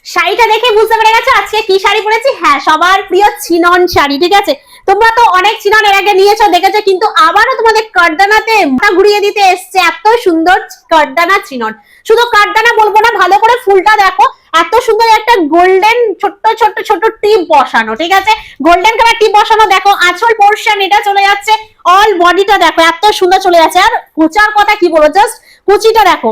শাড়িটা দেখে বুঝতে পেরে গেছো আজকে কি শাড়ি পরেছি? হ্যাঁ, সবার প্রিয় চিনন শাড়ি। ঠিক আছে, তোমরা তো অনেক চিনন এর আগে নিয়েছো, দেখেছো, কিন্তু আবারও তোমাদের কাঠদানাতে মাথা ঘুরিয়ে দিতে এসছে এত সুন্দর কাঠদানা চিনন। শুধু কাঠদানা বলবো না, ভালো করে ফুলটা দেখো, এত সুন্দর একটা গোল্ডেন ছোট্ট ছোট্ট ছোট্ট টিপ বসানো। ঠিক আছে, গোল্ডেন কালার টিপ বসানো। দেখো আঁচল পোর্শন এটা চলে যাচ্ছে, অল বডিটা দেখো এত সুন্দর চলে যাচ্ছে। আর কুচার কথা কি বলবো, জাস্ট কুচিটা দেখো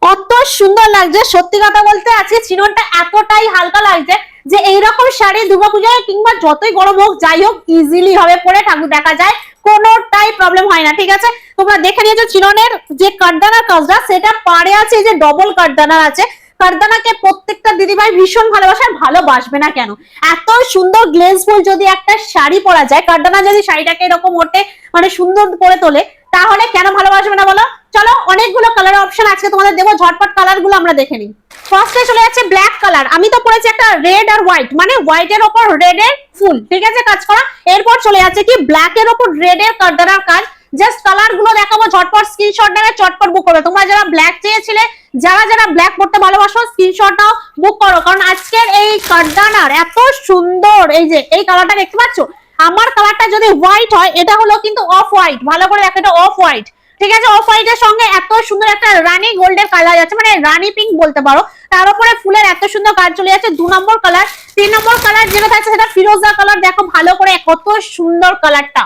কত সুন্দর লাগছে। সত্যি কথা বলতে আজকে চিননটা এতটাই হালকা লাগছে যে এইরকম শাড়ি দুর্গাপূজায় কিংবা যতই গরম হোক যাই হোক ইজিলি হবে পরে ঠাকুর দেখা যায়, কোনোটাই প্রবলেম হয় না। ঠিক আছে, তোমরা দেখে নিয়েছো চিননের যে কাঠদানার কাজটা, সেটা পাড়ে আছে যে ডবল কাঠদানা আছে। কাঠদানাকে প্রত্যেকটা দিদিভাই ভীষণ ভালোবাসায়, ভালোবাসবে না কেন? এত সুন্দর গ্লেজফুল যদি একটা শাড়ি পরা যায়, কাঠদানা যদি শাড়িটাকে এরকম ওঠে মানে সুন্দর করে তোলে, তাহলে কেন ভালোবাসবে না বলো? চলো, অনেকগুলো কালার অপশন আজকে তোমাদের দেবো, ঝটপট কালার গুলো আমরা দেখে নিই। ফার্স্টে চলে যাচ্ছে ব্ল্যাক কালার। আমি তো পরেছি একটা রেড আর হোয়াইট, মানে হোয়াইট এর উপর রেড এর ফুল, ঠিক আছে, কাজ করা। এরপর চলে যাচ্ছে কি ব্ল্যাক এর উপর রেড এর কাঠদানার কাজ। জাস্ট কালার গুলো দেখাবো, ঝটপট স্ক্রিনশট নেবে, চটপট বুক করবে। তোমরা যারা ব্ল্যাক চেয়েছিলে, যারা যারা ব্ল্যাক পড়তে ভালোবাসো, স্ক্রিনশট নাও, বুক করো, কারণ আজকের এই কাঠদানার এত সুন্দর, এই যে এই কালারটা দেখতে পাচ্ছ, আমার কালারটা যদি হোয়াইট হয়, এটা হলো কিন্তু অফ হোয়াইট। ভালো করে দেখো, এটা অফ হোয়াইট। ঠিক আছে, অফ হোয়াইটের সঙ্গে এত সুন্দর একটা রানী গোল্ডের কালার যাচ্ছে, মানে রানী পিঙ্ক বলতে পারো। তার উপরে ফুলের এত সুন্দর কাজ চলে যাচ্ছে। 2 নম্বর কালার, 3 নম্বর কালার যেটা থাকছে সেটা ফিরোজা কালার। দেখো ভালো করে কত সুন্দর কালারটা।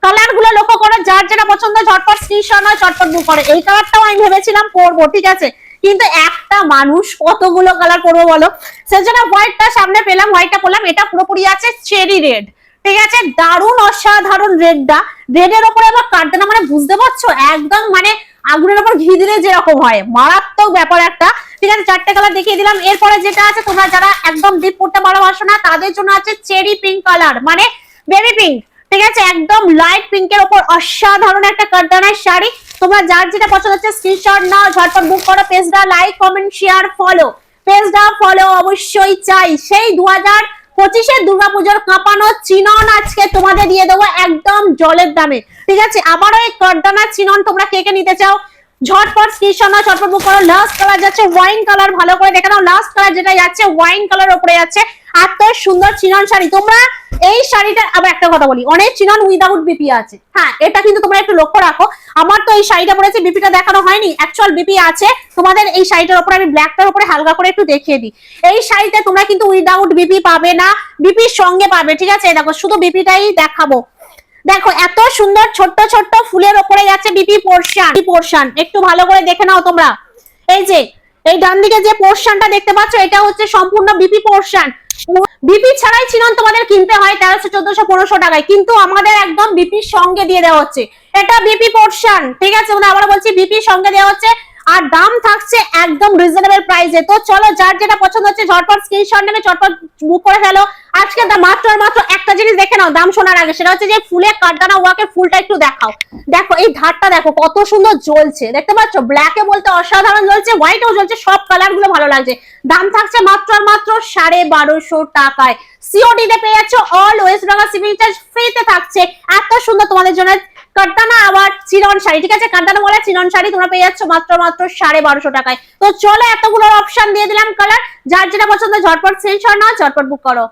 কালার গুলো লক্ষ্য করো, যার যেটা পছন্দ ঝটপট স্ক্রিনশট নাও, চটপট বুক করো। এই কালারটাও আমি ভেবেছিলাম পরবো, ঠিক আছে, কিন্তু একটা মানুষ কতগুলো কালার পরবো বলো, সেজন্য হোয়াইটটা সামনে পেলাম, হোয়াইটটা পরলাম। এটা পুরোপুরি আছে চেরি রেড, ঠিক আছে, দারুণ অসাধারণ রেডটা। রেডের উপরে আবার কাঠদানা, মানে বুঝতে পারছো একদম মানে আগুনের উপর ঘি দিলে যেরকম হয়, মারাত্মক ব্যাপার একটা। ঠিক আছে, 4টে কালার দেখিয়ে দিলাম। এরপরে যেটা আছে, তোমরা যারা একদম ডিপ পড়তে ভালোবাসো না, তাদের জন্য আছে চেরি পিঙ্ক কালার, মানে বেবি পিঙ্ক। ঠিক আছে, একদম লাইট পিঙ্কের উপর অসাধারণ একটা কাঠদানার শাড়ি। তোমরা যার যেটা পছন্দ হচ্ছে স্ক্রিনশট নাও, ঝটপট বুক করো। পেজটা লাইক, কমেন্ট, শেয়ার, ফলো। পেজটা ফলো অবশ্যই চাই। সেই 2025-এর দুর্গাপূজার কাঁপানো চিনন আজকে তোমাদের দিয়ে দেবো একদম জলের দামে। ঠিক আছে, আবারও এই কাঠদানার চিনন তোমরা কে কে নিতে চাও, ঝটপট স্ক্রিনশট নাও, ঝটপট বুক করো। লাস্ট কালার যাচ্ছে ওয়াইন কালার, ভালো করে দেখে নাও। লাস্ট কালার যেটা যাচ্ছে ওয়াইন কালার উপরে যাচ্ছে এত সুন্দর চিনন শাড়ি। তোমরা এই শাড়িটা, আবার একটা কথা বলি, অনেক চিনন উইদাউট বিপি আছে। হ্যাঁ, এটা কিন্তু তোমরা একটু লক্ষ্য রাখো। আমার তো এই শাড়িটা পরেছে, বিপিটা দেখানো হয়নি, অ্যাকচুয়াল বিপি আছে। তোমাদের এই শাড়িটার উপরে আমি ব্ল্যাকটার উপরে হালকা করে একটু দেখিয়ে দিই। এই শাড়িতে তোমরা কিন্তু উইদাউট বিপি পাবে না, বিপির সঙ্গে পাবে। ঠিক আছে, দেখো শুধু বিপিটাই দেখাবো। দেখো এত সুন্দর ছোট্ট ছোট্ট ফুলের উপরে যাচ্ছে বিপি পোর্শন, একটু ভালো করে দেখে নাও তোমরা। এই যে এই ডান দিকে যে পোর্শনটা দেখতে পাচ্ছ, এটা হচ্ছে সম্পূর্ণ বিপি পোর্শন। বিপি ছাড়াই চিনন তোমাদের কিনতে হয় 1300, 1400, 1500 টাকায়, কিন্তু আমাদের একদম বিপির সঙ্গে দিয়ে দেওয়া হচ্ছে। এটা বিপি পোর্শন, ঠিক আছে, মানে আবার বলছি বিপির সঙ্গে দেওয়া হচ্ছে, আর দাম থাকছে একদম রিজনেবল প্রাইসে। তো চলো, যার যেটা পছন্দ হচ্ছে ঝটপট স্ক্রিনশট নেবে, চটপট বুক করে ফেলো। আজকে মাত্র আর মাত্র একটা জিনিস দেখে নাও দাম শোনার আগে, সেটা হচ্ছে যে ফুলের কাঠদানা ওয়ার্কের ফুলটা একটু দেখাও। দেখো এই ধারটা দেখো কত সুন্দর জ্বলছে, দেখতে পাচ্ছ, ব্ল্যাকে বলতে অসাধারণ জ্বলছে, হোয়াইটেও জ্বলছে, সব কালার গুলো ভালো লাগছে। দাম থাকছে মাত্র আর মাত্র 1250 টাকায়। সিওডি তে পেয়ে যাচ্ছ, all West Bengal shipping charge ফ্রিতে থাকছে। এত সুন্দর তোমাদের জন্য কাঠদানা আবার চিনন শাড়ি, ঠিক আছে, কাঠদানা বলে চিনন শাড়ি তোমরা পেয়ে যাচ্ছ মাত্র 1250 টাকায়। তো চলো, এতগুলো অপশন দিয়ে দিলাম কালার, যার যেটা পছন্দ ঝটপট স্ক্রিনশট নাও, ঝটপট বুক করো।